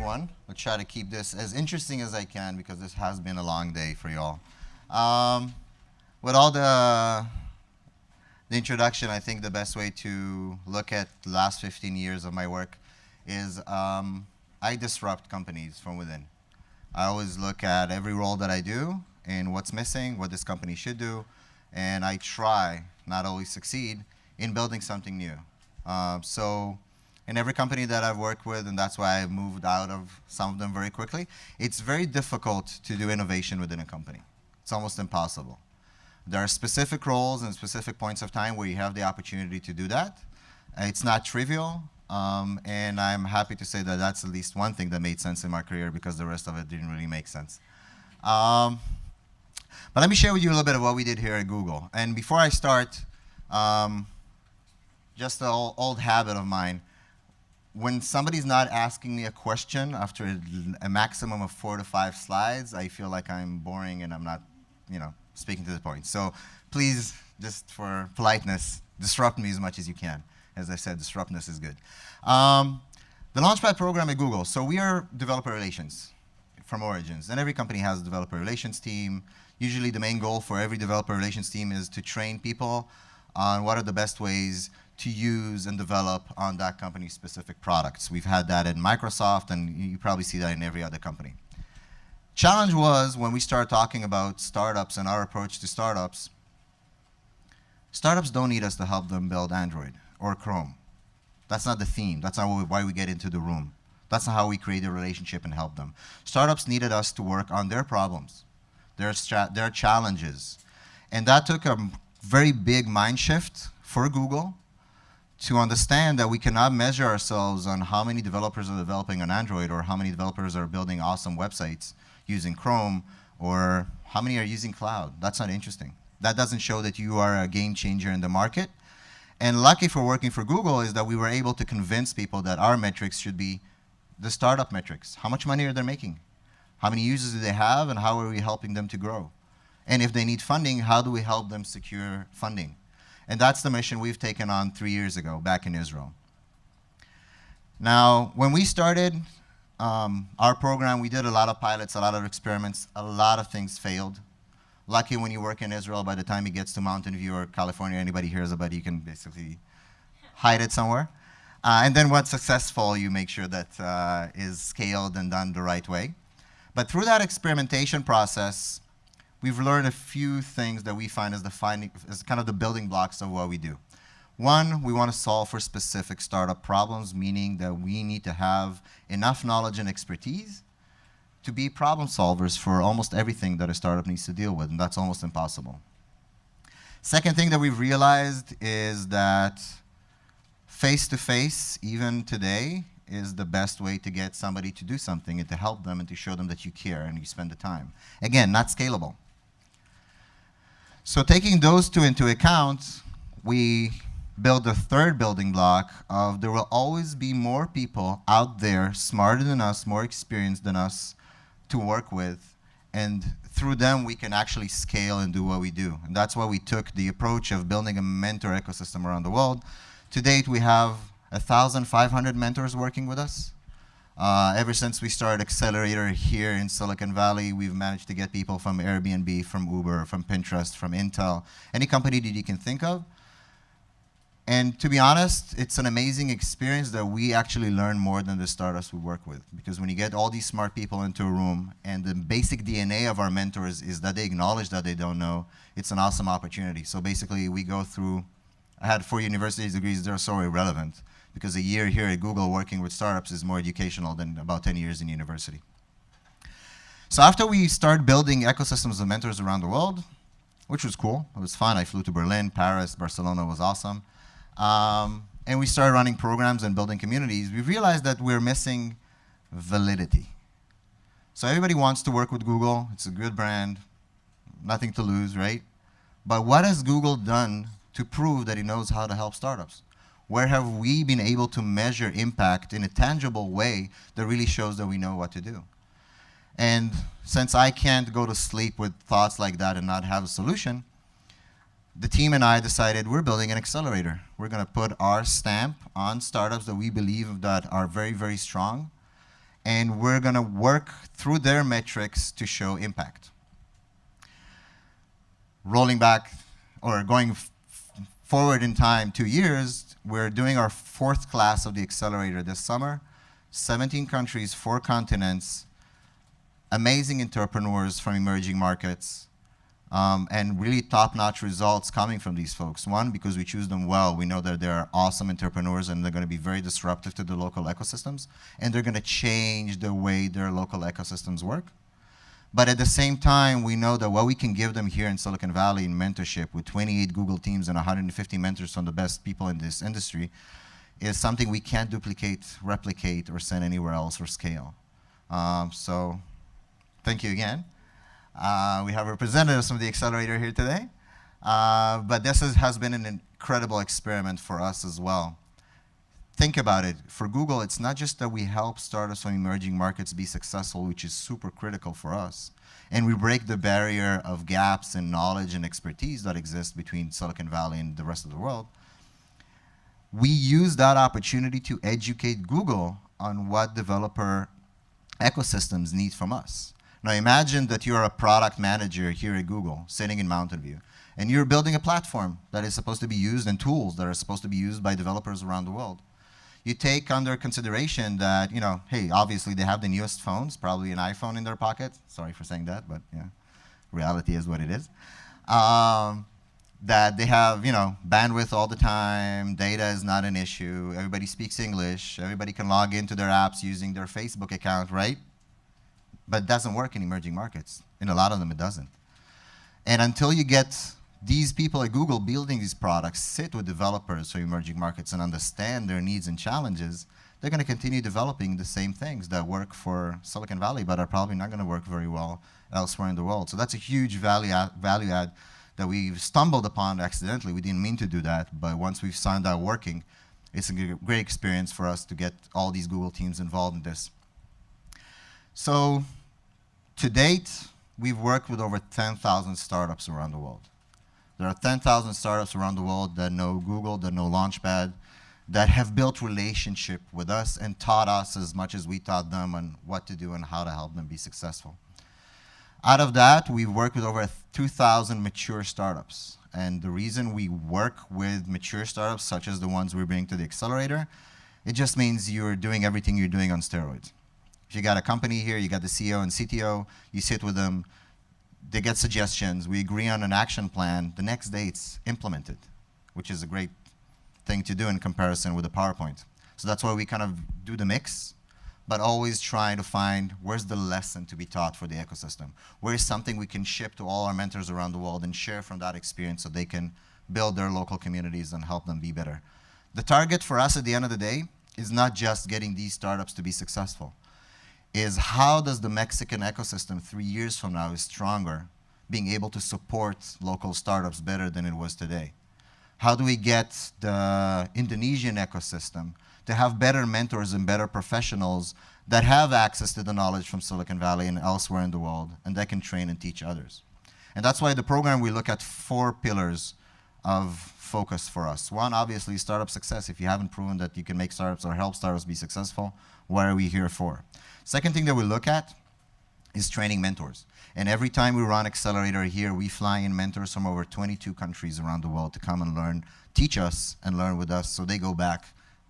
everyone. I'll try to keep this as interesting as I can because this has been a long day for y'all. With all the introduction, I think the best way to look at the last 15 years of my work is I disrupt companies from within. I always look at every role that I do and what's missing, what this company should do, and I try, not always succeed, in building something new. So in every company that I've worked with, and that's why I've moved out of some of them very quickly, it's very difficult to do innovation within a company. It's almost impossible. There are specific roles and specific points of time where you have the opportunity to do that. It's not trivial, and I'm happy to say that that's at least one thing that made sense in my career because the rest of it didn't really make sense. But let me share with you a little bit of what we did here at Google. And before I start, just an old habit of mine, when somebody's not asking me a question after a maximum of 4 to 5 slides, I feel like I'm boring and I'm not, speaking to the point. So please, just for politeness, disrupt me as much as you can. As I said, disruptness is good. The Launchpad program at Google. So we are developer relations from origins, and every company has a developer relations team. Usually the main goal for every developer relations team is to train people on what are the best ways to use and develop on that company's specific products. We've had that in Microsoft, and you probably see that in every other company. Challenge was when we started talking about startups and our approach to startups, startups don't need us to help them build Android or Chrome. That's not the theme. That's not why we get into the room. That's not how we create a relationship and help them. Startups needed us to work on their problems, their challenges. And that took a very big mind shift for Google to understand that we cannot measure ourselves on how many developers are developing on Android or how many developers are building awesome websites using Chrome or how many are using cloud. That's not interesting. That doesn't show that you are a game changer in the market. And lucky for working for Google is that we were able to convince people that our metrics should be the startup metrics. How much money are they making? How many users do they have, and how are we helping them to grow? And if they need funding, how do we help them secure funding? And that's the mission we've taken on 3 years ago back in Israel. Now, when we started our program, we did a lot of pilots, a lot of experiments, a lot of things failed. Lucky when you work in Israel, by the time it gets to Mountain View or California, anybody hears about it, you can basically hide it somewhere. And then once successful, you make sure that is scaled and done the right way. But through that experimentation process, we've learned a few things that we find as kind of the building blocks of what we do. One, we want to solve for specific startup problems, meaning that we need to have enough knowledge and expertise to be problem solvers for almost everything that a startup needs to deal with, and that's almost impossible. Second thing that we've realized is that face-to-face, even today, is the best way to get somebody to do something and to help them and to show them that you care and you spend the time. Again, not scalable. So taking those two into account, we build the third building block of there will always be more people out there smarter than us, more experienced than us to work with, and through them we can actually scale and do what we do. And that's why we took the approach of building a mentor ecosystem around the world. To date, we have 1,500 mentors working with us. Ever since we started Accelerator here in Silicon Valley, we've managed to get people from Airbnb, from Uber, from Pinterest, from Intel, any company that you can think of. And to be honest, it's an amazing experience that we actually learn more than the startups we work with. Because when you get all these smart people into a room, and the basic DNA of our mentors is that they acknowledge that they don't know, it's an awesome opportunity. So basically, we go through, I had 4 university degrees, they're so irrelevant. Because a year here at Google working with startups is more educational than about 10 years in university. So after we started building ecosystems of mentors around the world, which was cool, it was fun. I flew to Berlin, Paris, Barcelona was awesome. And we started running programs and building communities. We realized that we're missing validity. So everybody wants to work with Google. It's a good brand, nothing to lose, right? But what has Google done to prove that it knows how to help startups? Where have we been able to measure impact in a tangible way that really shows that we know what to do? And since I can't go to sleep with thoughts like that and not have a solution, the team and I decided we're building an accelerator. We're going to put our stamp on startups that we believe that are very, very strong and we're going to work through their metrics to show impact. Rolling back or going forward in time 2 years, we're doing our 4th class of the Accelerator this summer. 17 countries, 4 continents, amazing entrepreneurs from emerging markets, and really top-notch results coming from these folks. One, because we choose them well. We know that they're awesome entrepreneurs and they're going to be very disruptive to the local ecosystems, and they're going to change the way their local ecosystems work. But at the same time, we know that what we can give them here in Silicon Valley in mentorship with 28 Google teams and 150 mentors from the best people in this industry is something we can't duplicate, replicate, or send anywhere else or scale. So thank you again. We have representatives from the Accelerator here today. But this has been an incredible experiment for us as well. Think about it. For Google, it's not just that we help startups from emerging markets be successful, which is super critical for us, and we break the barrier of gaps in knowledge and expertise that exist between Silicon Valley and the rest of the world. We use that opportunity to educate Google on what developer ecosystems need from us. Now imagine that you're a product manager here at Google, sitting in Mountain View, and you're building a platform that is supposed to be used and tools that are supposed to be used by developers around the world. You take under consideration that, hey, obviously they have the newest phones, probably an iPhone in their pocket. Sorry for saying that, but yeah, reality is what it is. That they have, bandwidth all the time, data is not an issue, everybody speaks English, everybody can log into their apps using their Facebook account, right? But it doesn't work in emerging markets. In a lot of them, it doesn't. And until you get these people at Google building these products, sit with developers from emerging markets and understand their needs and challenges, they're going to continue developing the same things that work for Silicon Valley, but are probably not going to work very well elsewhere in the world. So that's a huge value add that we've stumbled upon accidentally. We didn't mean to do that, but once we've signed out working, it's a great experience for us to get all these Google teams involved in this. So to date, we've worked with over 10,000 startups around the world. There are 10,000 startups around the world that know Google, that know Launchpad, that have built relationship with us and taught us as much as we taught them on what to do and how to help them be successful. Out of that, we've worked with over 2,000 mature startups. And the reason we work with mature startups, such as the ones we bring to the Accelerator, it just means you're doing everything you're doing on steroids. If you got a company here, you got the CEO and CTO, you sit with them, they get suggestions, we agree on an action plan, the next day it's implemented, which is a great thing to do in comparison with a PowerPoint. So that's why we kind of do the mix, but always try to find where's the lesson to be taught for the ecosystem. Where's something we can ship to all our mentors around the world and share from that experience so they can build their local communities and help them be better. The target for us at the end of the day is not just getting these startups to be successful, is how does the Mexican ecosystem 3 years from now is stronger, being able to support local startups better than it was today? How do we get the Indonesian ecosystem to have better mentors and better professionals that have access to the knowledge from Silicon Valley and elsewhere in the world, and that can train and teach others? And that's why the program, we look at 4 pillars of focus for us. One, obviously, startup success. If you haven't proven that you can make startups or help startups be successful, what are we here for? Second thing that we look at is training mentors. And every time we run Accelerator here, we fly in mentors from over 22 countries around the world to come and learn, teach us and learn with us, so they go back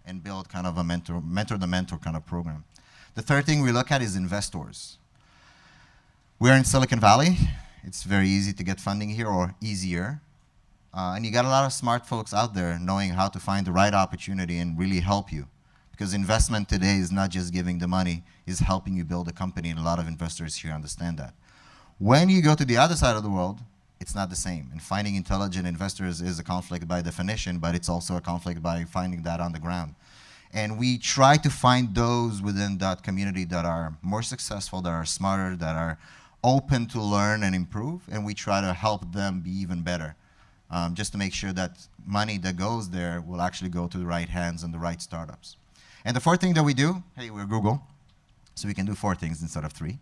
and build kind of a mentor-to-mentor kind of program. The third thing we look at is investors. We're in Silicon Valley. It's very easy to get funding here, or easier. And you got a lot of smart folks out there knowing how to find the right opportunity and really help you. Because investment today is not just giving the money, it's helping you build a company, and a lot of investors here understand that. When you go to the other side of the world, it's not the same. And finding intelligent investors is a conflict by definition, but it's also a conflict by finding that on the ground. And we try to find those within that community that are more successful, that are smarter, that are open to learn and improve, and we try to help them be even better. Just to make sure that money that goes there will actually go to the right hands and the right startups. And the fourth thing that we do, hey, we're Google, so we can do 4 things instead of 3.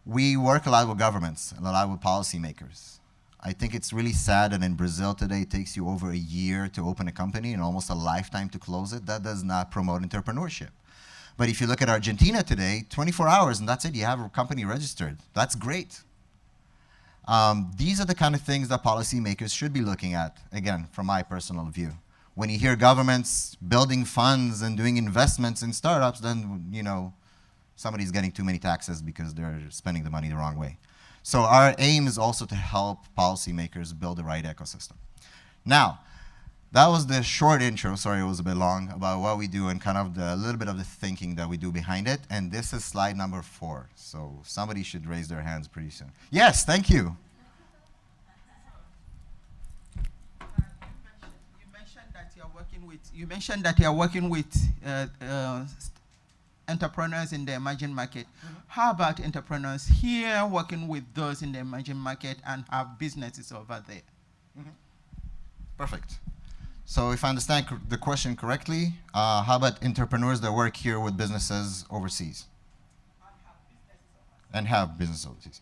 We work a lot with governments and a lot with policymakers. I think it's really sad that in Brazil today it takes you over a year to open a company and almost a lifetime to close it. That does not promote entrepreneurship. But if you look at Argentina today, 24 hours and that's it, you have a company registered. That's great. These are the kind of things that policymakers should be looking at, again, from my personal view. When you hear governments building funds and doing investments in startups, then, you know, somebody's getting too many taxes because they're spending the money the wrong way. So our aim is also to help policymakers build the right ecosystem. Now, that was the short intro, sorry it was a bit long, about what we do and kind of a little bit of the thinking that we do behind it. And this is slide number 4. So somebody should raise their hands pretty soon. Yes, thank you. You mentioned that you're working with entrepreneurs in the emerging market. How about entrepreneurs here working with those in the emerging market and have businesses over there? Perfect. So if I understand the question correctly, how about entrepreneurs that work here with businesses overseas? And have business overseas.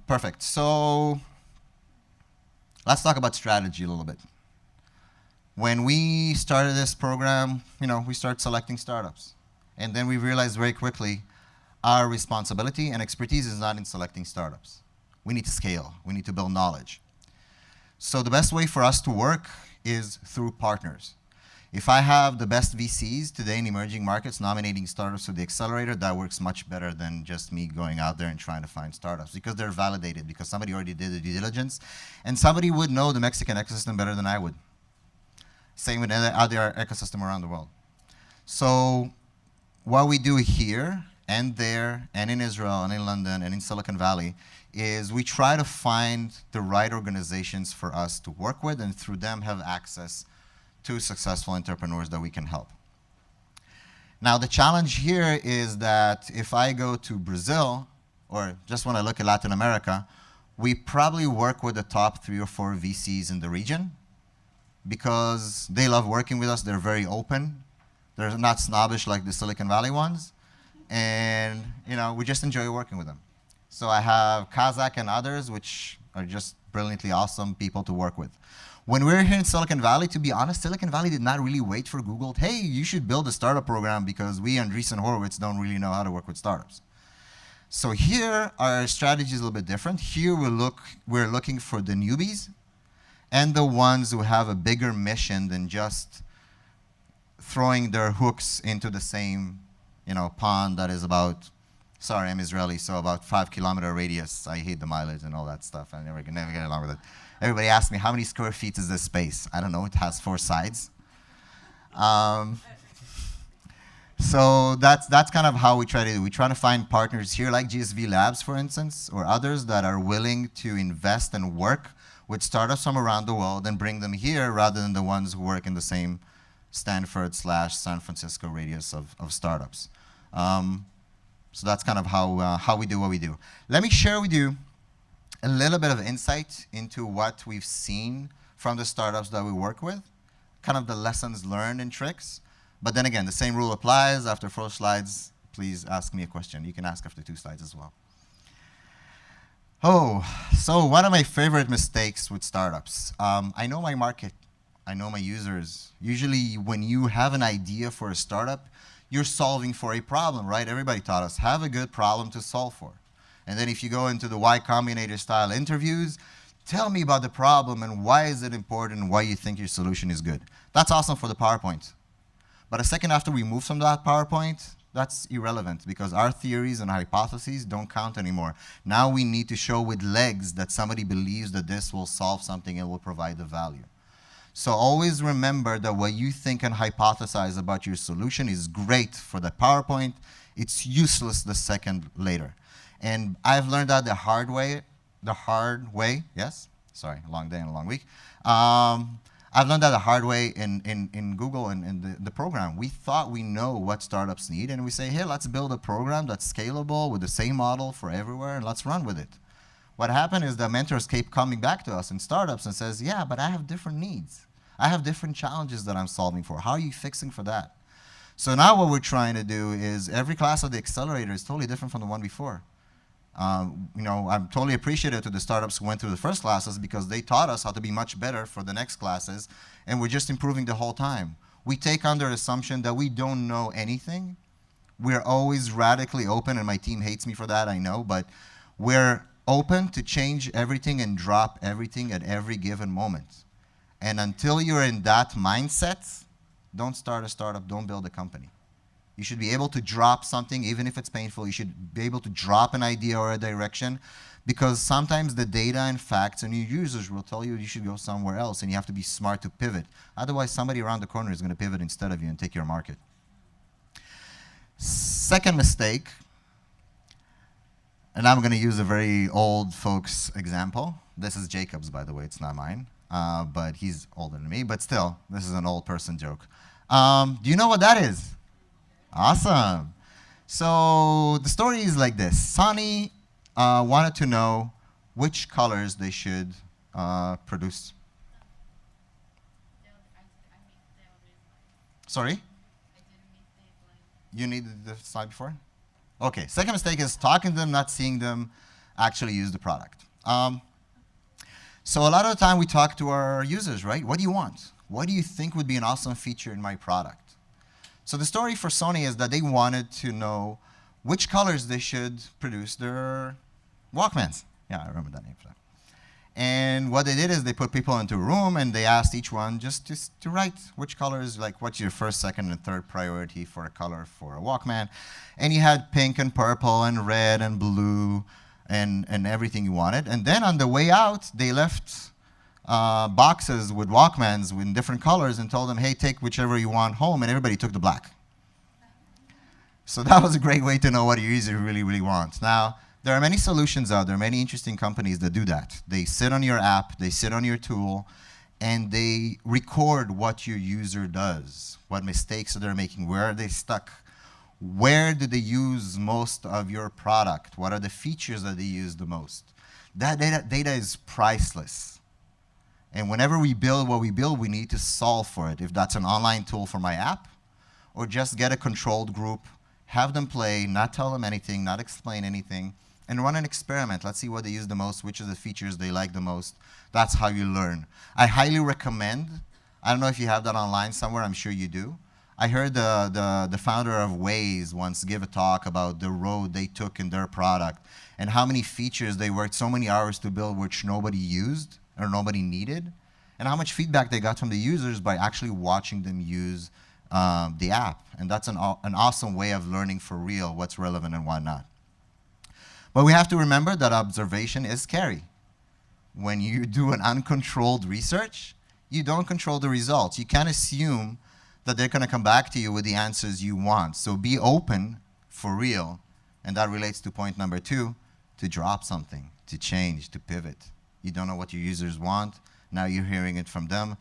Perfect. So let's talk about strategy a little bit. When we started this program, you know, we started selecting startups. And then we realized very quickly our responsibility and expertise is not in selecting startups. We need to scale. We need to build knowledge. So the best way for us to work is through partners. If I have the best VCs today in emerging markets nominating startups to the Accelerator, that works much better than just me going out there and trying to find startups because they're validated, because somebody already did the due diligence, and somebody would know the Mexican ecosystem better than I would. Same with other ecosystem around the world. So what we do here and there and in Israel and in London and in Silicon Valley is we try to find the right organizations for us to work with and through them have access to successful entrepreneurs that we can help. Now the challenge here is that if I go to Brazil or just when I look at Latin America, we probably work with the top 3 or 4 VCs in the region because they love working with us, they're very open. They're not snobbish like the Silicon Valley ones. And you know, we just enjoy working with them. So I have Kazakh and others, which are just brilliantly awesome people to work with. When we were here in Silicon Valley, to be honest, Silicon Valley did not really wait for Google. Hey, you should build a startup program because we, Andreessen Horowitz, don't really know how to work with startups. So here, our strategy is a little bit different. Here we're looking for the newbies and the ones who have a bigger mission than just throwing their hooks into the same, you know, pond that is about, sorry, I'm Israeli, so about 5-kilometer radius. I hate the mileage and all that stuff. I never get along with it. Everybody asks me, how many square feet is this space? I don't know, it has 4 sides. So that's kind of how we try to do. We try to find partners here like GSV Labs, for instance, or others that are willing to invest and work with startups from around the world and bring them here rather than the ones who work in the same Stanford/San Francisco radius of startups. So that's kind of how we do what we do. Let me share with you a little bit of insight into what we've seen from the startups that we work with, kind of the lessons learned and tricks. But then again, the same rule applies. After 4 slides, please ask me a question. You can ask after 2 slides as well. Oh, so one of my favorite mistakes with startups. I know my market. I know my users. Usually when you have an idea for a startup, you're solving for a problem, right? Everybody taught us, have a good problem to solve for. And then if you go into the Y Combinator style interviews, tell me about the problem and why is it important and why you think your solution is good. That's awesome for the PowerPoint. But a second after we move from that PowerPoint, that's irrelevant because our theories and hypotheses don't count anymore. Now we need to show with legs that somebody believes that this will solve something and will provide the value. So always remember that what you think and hypothesize about your solution is great for the PowerPoint. It's useless the second later. And I've learned that the hard way, yes? Sorry, a long day and a long week. I've learned that the hard way in Google and in the program. We thought we know what startups need, and we say, hey, let's build a program that's scalable with the same model for everywhere, and let's run with it. What happened is the mentors keep coming back to us in startups and says, yeah, but I have different needs. I have different challenges that I'm solving for. How are you fixing for that? So now what we're trying to do is every class of the Accelerator is totally different from the one before. You know, I'm totally appreciative to the startups who went through the first classes because they taught us how to be much better for the next classes, and we're just improving the whole time. We take under assumption that we don't know anything. We're always radically open, and my team hates me for that, I know, but we're open to change everything and drop everything at every given moment. And until you're in that mindset, don't start a startup, don't build a company. You should be able to drop something, even if it's painful. You should be able to drop an idea or a direction, because sometimes the data and facts and your users will tell you you should go somewhere else, and you have to be smart to pivot. Otherwise, somebody around the corner is going to pivot instead of you and take your market. Second mistake, and I'm going to use a very old folks example. This is Jacob's, by the way. It's not mine, but he's older than me. But still, this is an old person joke. Do you know what that is? Awesome. So the story is like this. Sonny wanted to know which colors they should produce. Sorry? You needed the slide before? Okay, second mistake is talking to them, not seeing them actually use the product. So a lot of the time we talk to our users, right? What do you want? What do you think would be an awesome feature in my product? So the story for Sony is that they wanted to know which colors they should produce their Walkmans. Yeah, I remember that name for that. And what they did is they put people into a room and they asked each one just to write which colors, like what's your first, second, and third priority for a color for a Walkman. And you had pink and purple and red and blue and everything you wanted. And then on the way out, they left boxes with Walkmans in different colors and told them, hey, take whichever you want home, and everybody took the black. So that was a great way to know what your user really, really wants. Now, there are many solutions out there, many interesting companies that do that. They sit on your app, they sit on your tool, and they record what your user does, what mistakes they're making, where are they stuck, where do they use most of your product, what are the features that they use the most. That data is priceless. And whenever we build what we build, we need to solve for it. If that's an online tool for my app, or just get a controlled group, have them play, not tell them anything, not explain anything, and run an experiment. Let's see what they use the most, which are the features they like the most. That's how you learn. I highly recommend, I don't know if you have that online somewhere, I'm sure you do. I heard the founder of Waze once give a talk about the road they took in their product and how many features they worked so many hours to build which nobody used or nobody needed, and how much feedback they got from the users by actually watching them use the app. And that's an awesome way of learning for real what's relevant and what not. But we have to remember that observation is scary. When you do an uncontrolled research, you don't control the results. You can't assume that they're going to come back to you with the answers you want. So be open for real. And that relates to point number 2, to drop something, to change, to pivot. You don't know what your users want. Now you're hearing it from them.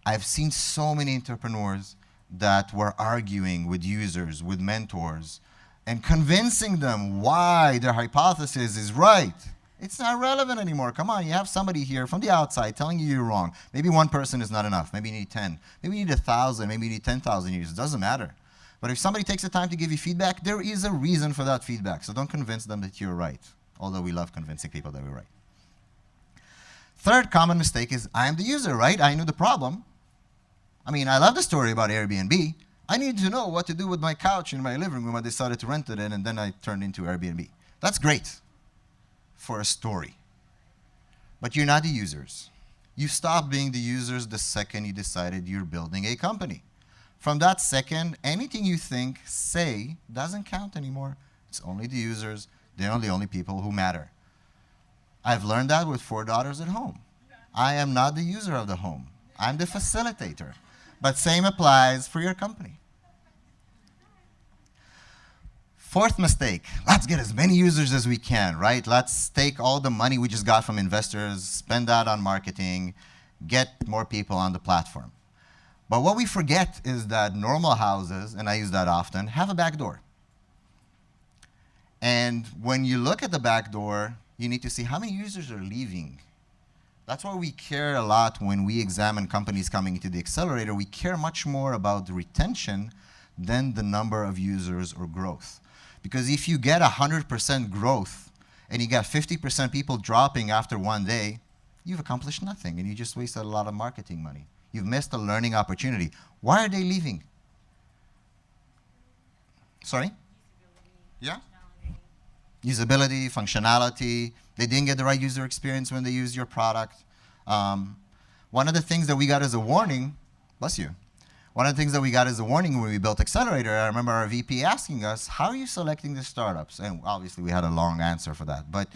I've seen so many entrepreneurs that were arguing with users, with mentors, and convincing them why their hypothesis is right. It's not relevant anymore. Come on, you have somebody here from the outside telling you you're wrong. Maybe one person is not enough. Maybe you need 10. Maybe you need 1,000. Maybe you need 10,000 users. It doesn't matter. But if somebody takes the time to give you feedback, there is a reason for that feedback. So don't convince them that you're right, although we love convincing people that we're right. Third common mistake is, I'm the user, right? I knew the problem. I mean, I love the story about Airbnb. I need to know what to do with my couch in my living room. I decided to rent it in, and then I turned into Airbnb. That's great for a story. But you're not the users. You stop being the users the second you decided you're building a company. From that second, anything you think, say, doesn't count anymore. It's only the users. They're the only people who matter. I've learned that with 4 daughters at home. I am not the user of the home. I'm the facilitator. But same applies for your company. Fourth mistake, let's get as many users as we can, right? Let's take all the money we just got from investors, spend that on marketing, get more people on the platform. But what we forget is that normal houses, and I use that often, have a back door. And when you look at the back door, you need to see how many users are leaving. That's why we care a lot when we examine companies coming into the accelerator. We care much more about the retention than the number of users or growth. Because if you get 100% growth and you got 50% people dropping after one day, you've accomplished nothing and you just wasted a lot of marketing money. You've missed a learning opportunity. Why are they leaving? Sorry? Yeah? Usability, functionality. They didn't get the right user experience when they used your product. One of the things that we got as a warning, bless you, one of the things that we got as a warning when we built Accelerator, I remember our VP asking us, how are you selecting the startups? And obviously we had a long answer for that. But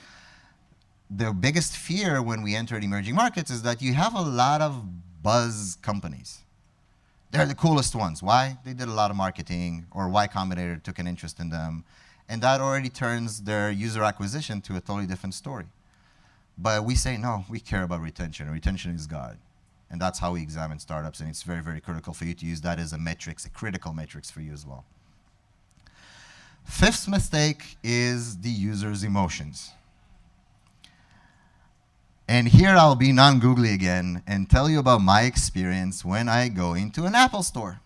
the biggest fear when we entered emerging markets is that you have a lot of buzz companies. They're the coolest ones. Why? They did a lot of marketing, or Y Combinator took an interest in them. And that already turns their user acquisition to a totally different story. But we say, no, we care about retention. Retention is God. And that's how we examine startups. And it's very, very critical for you to use that as a metrics, a critical metrics for you as well. Fifth mistake is the user's emotions. And here I'll be non-googly again and tell you about my experience when I go into an Apple store.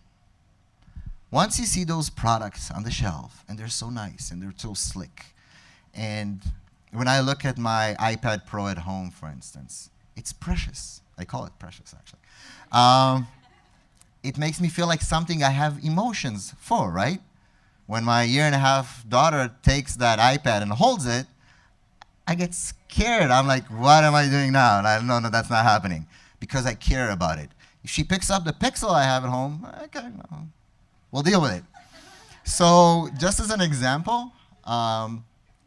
Once you see those products on the shelf, and they're so nice, and they're so slick, and when I look at my iPad Pro at home, for instance, it's precious. I call it precious, actually. It makes me feel like something I have emotions for, right? When my year-and-a-half daughter takes that iPad and holds it, I get scared. I'm like, what am I doing now? And I know, no, that's not happening, because I care about it. If she picks up the Pixel I have at home, okay, no, we'll deal with it. So just as an example,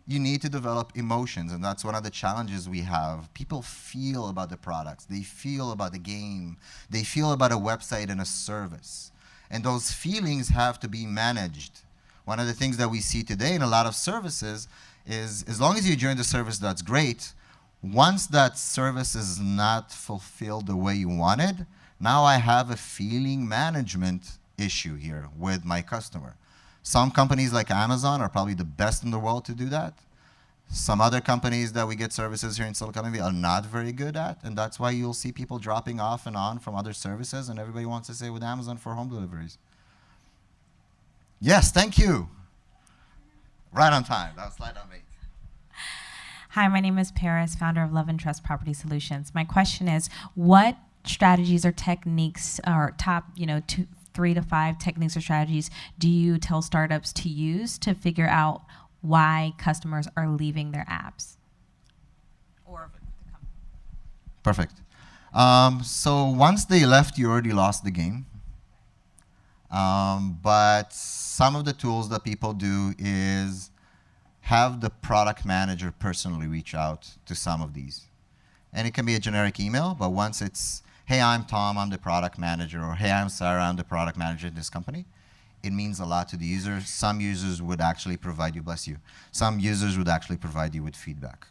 you need to develop emotions, and that's one of the challenges we have. People feel about the products. They feel about the game. They feel about a website and a service. And those feelings have to be managed. One of the things that we see today in a lot of services is, as long as you join the service, that's great. Once that service is not fulfilled the way you wanted, now I have a feeling management issue here with my customer. Some companies like Amazon are probably the best in the world to do that. Some other companies that we get services here in Silicon Valley are not very good at, and that's why you'll see people dropping off and on from other services, and everybody wants to stay with Amazon for home deliveries. Yes, thank you. Right on time. That was slide number 8. Hi, my name is Paris, founder of Love and Trust Property Solutions. My question is, what strategies or techniques, or top, 3 to 5 techniques or strategies do you tell startups to use to figure out why customers are leaving their apps? Or Perfect. So once they left, you already lost the game. But some of the tools that people do is have the product manager personally reach out to some of these. And it can be a generic email, but once it's, hey, I'm Tom, I'm the product manager, or hey, I'm Sarah, I'm the product manager in this company, it means a lot to the user. Some users would actually provide you, bless you, some users would actually provide you with feedback.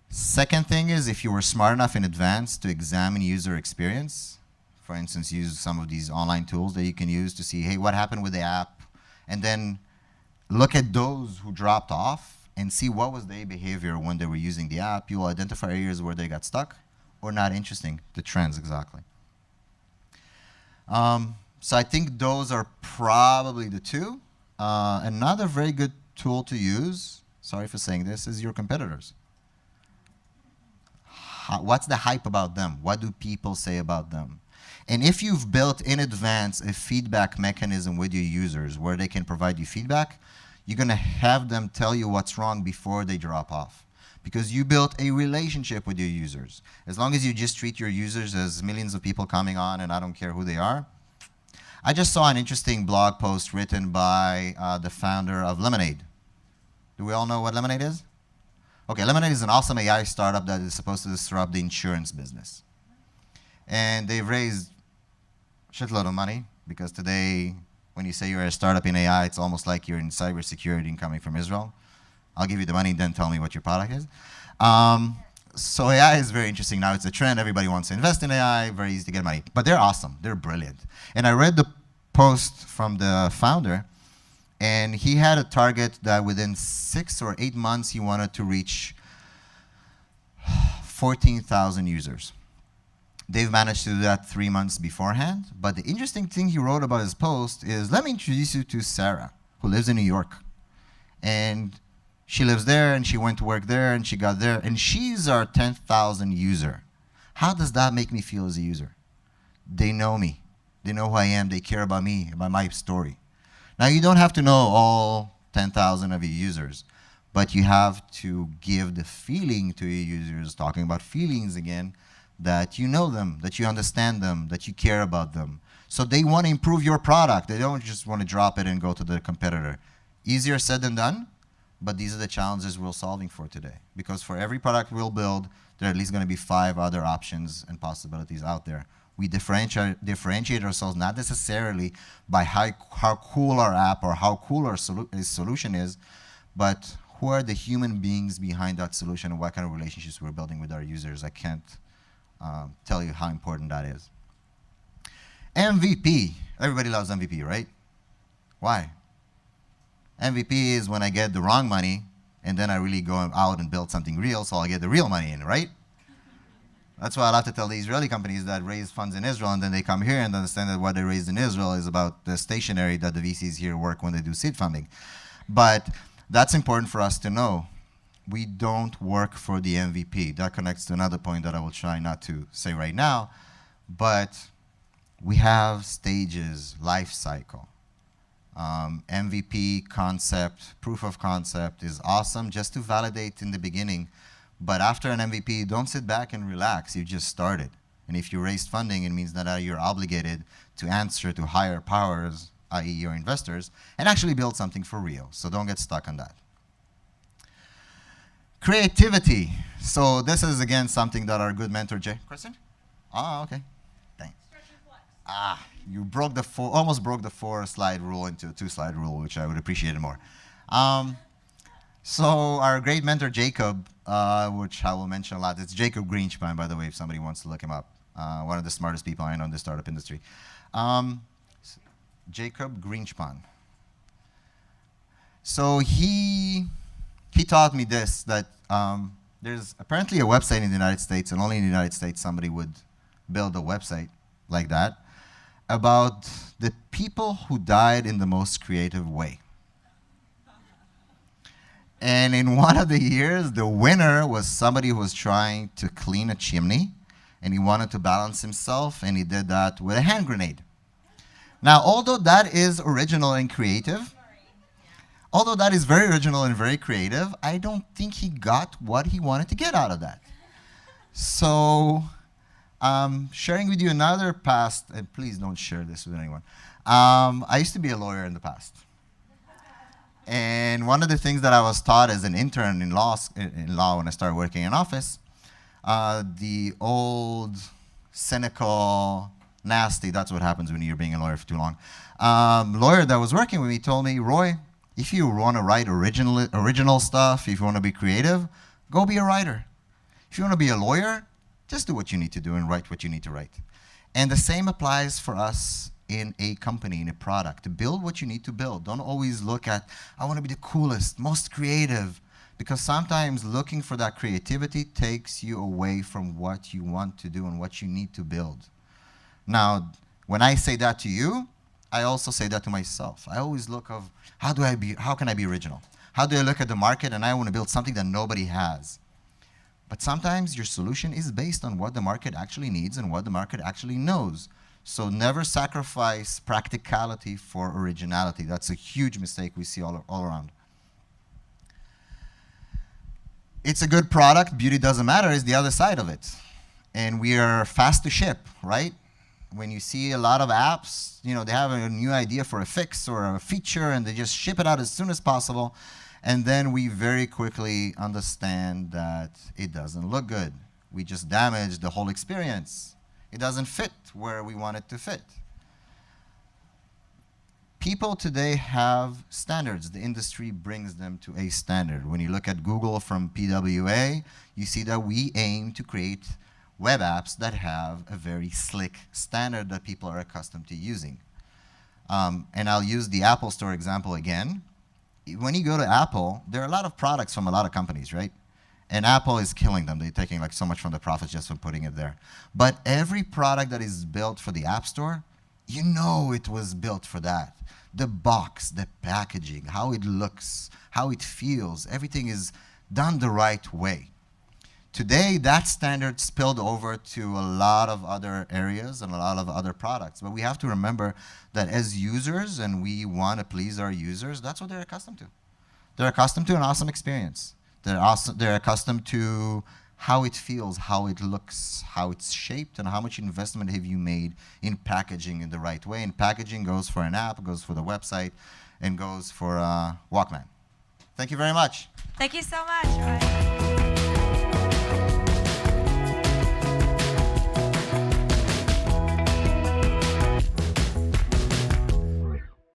Second thing is, if you were smart enough in advance to examine user experience, for instance, use some of these online tools that you can use to see, hey, what happened with the app? And then look at those who dropped off and see what was their behavior when they were using the app. You will identify areas where they got stuck or not interesting, the trends exactly. So I think those are probably the two. Another very good tool to use, sorry for saying this, is your competitors. What's the hype about them? What do people say about them? And if you've built in advance a feedback mechanism with your users where they can provide you feedback, you're going to have them tell you what's wrong before they drop off. Because you built a relationship with your users. As long as you just treat your users as millions of people coming on and I don't care who they are. I just saw an interesting blog post written by the founder of Lemonade. Do we all know what Lemonade is? Okay, Lemonade is an awesome AI startup that is supposed to disrupt the insurance business. And they've raised a shitload of money, because today, when you say you're a startup in AI, it's almost like you're in cybersecurity and coming from Israel. I'll give you the money, then tell me what your product is. So AI is very interesting now. It's a trend. Everybody wants to invest in AI. Very easy to get money. But they're awesome. They're brilliant. And I read the post from the founder, and he had a target that within 6 or 8 months, he wanted to reach 14,000 users. They've managed to do that 3 months beforehand. But the interesting thing he wrote about his post is, let me introduce you to Sarah, who lives in New York. And she lives there, and she went to work there, and she got there, and she's our 10,000 user. How does that make me feel as a user? They know me. They know who I am. They care about me, about my story. Now, you don't have to know all 10,000 of your users, but you have to give the feeling to your users, talking about feelings again, that you know them, that you understand them, that you care about them. So they want to improve your product. They don't just want to drop it and go to the competitor. Easier said than done, but these are the challenges we're solving for today. Because for every product we'll build, there are at least going to be 5 other options and possibilities out there. We differentiate ourselves not necessarily by how cool our app or how cool our solution is, but who are the human beings behind that solution and what kind of relationships we're building with our users. I can't tell you how important that is. MVP. Everybody loves MVP, right? Why? MVP is when I get the wrong money and then I really go out and build something real, so I'll get the real money in, right? That's why I love to tell the Israeli companies that raise funds in Israel and then they come here and understand that what they raised in Israel is about the stationery that the VCs here work when they do seed funding. But that's important for us to know. We don't work for the MVP. That connects to another point that I will try not to say right now. But we have stages, life cycle. MVP concept, proof of concept is awesome just to validate in the beginning. But after an MVP, don't sit back and relax. You just started. And if you raised funding, it means that you're obligated to answer to higher powers, i.e. your investors, and actually build something for real. So don't get stuck on that. Creativity. So this is, again, something that our good mentor, Jay. Kristen? Oh, okay. Thanks. You broke the almost broke the 4-slide rule into a 2-slide rule, which I would appreciate more. So our great mentor, Jacob, which I will mention a lot. It's Jacob Greenspan, by the way, if somebody wants to look him up. One of the smartest people I know in the startup industry. Jacob Greenspan. So he taught me this, that there's apparently a website in the United States, and only in the United States somebody would build a website like that, about the people who died in the most creative way. And in one of the years, the winner was somebody who was trying to clean a chimney, and he wanted to balance himself, and he did that with a hand grenade. Now, although that is original and creative, although that is very original and very creative, I don't think he got what he wanted to get out of that. So, sharing with you another past, and please don't share this with anyone. I used to be a lawyer in the past. And one of the things that I was taught as an intern in law when I started working in office, the old, cynical, nasty, that's what happens when you're being a lawyer for too long, lawyer that was working with me told me, Roy, if you want to write original stuff, if you want to be creative, go be a writer. If you want to be a lawyer, just do what you need to do and write what you need to write. And the same applies for us in a company, in a product. To build what you need to build. Don't always look at, I want to be the coolest, most creative, because sometimes looking for that creativity takes you away from what you want to do and what you need to build. Now, when I say that to you, I also say that to myself. I always look of, how can I be original? How do I look at the market and I want to build something that nobody has? But sometimes your solution is based on what the market actually needs and what the market actually knows. So never sacrifice practicality for originality. That's a huge mistake we see all around. It's a good product, beauty doesn't matter, is the other side of it. And we are fast to ship, right? When you see a lot of apps, they have a new idea for a fix or a feature and they just ship it out as soon as possible. And then we very quickly understand that it doesn't look good. We just damaged the whole experience. It doesn't fit where we want it to fit. People today have standards. The industry brings them to a standard. When you look at Google from PWA, you see that we aim to create web apps that have a very slick standard that people are accustomed to using. And I'll use the Apple Store example again. When you go to Apple, there are a lot of products from a lot of companies, right? And Apple is killing them. They're taking like so much from the profits just for putting it there. But every product that is built for the App Store, you know it was built for that. The box, the packaging, how it looks, how it feels, everything is done the right way. Today, that standard spilled over to a lot of other areas and a lot of other products. But we have to remember that as users, and we want to please our users, that's what they're accustomed to. They're accustomed to an awesome experience. They're accustomed to how it feels, how it looks, how it's shaped, and how much investment have you made in packaging in the right way. And packaging goes for an app, goes for the website, and goes for Walkman. Thank you very much. Thank you so much, Roy.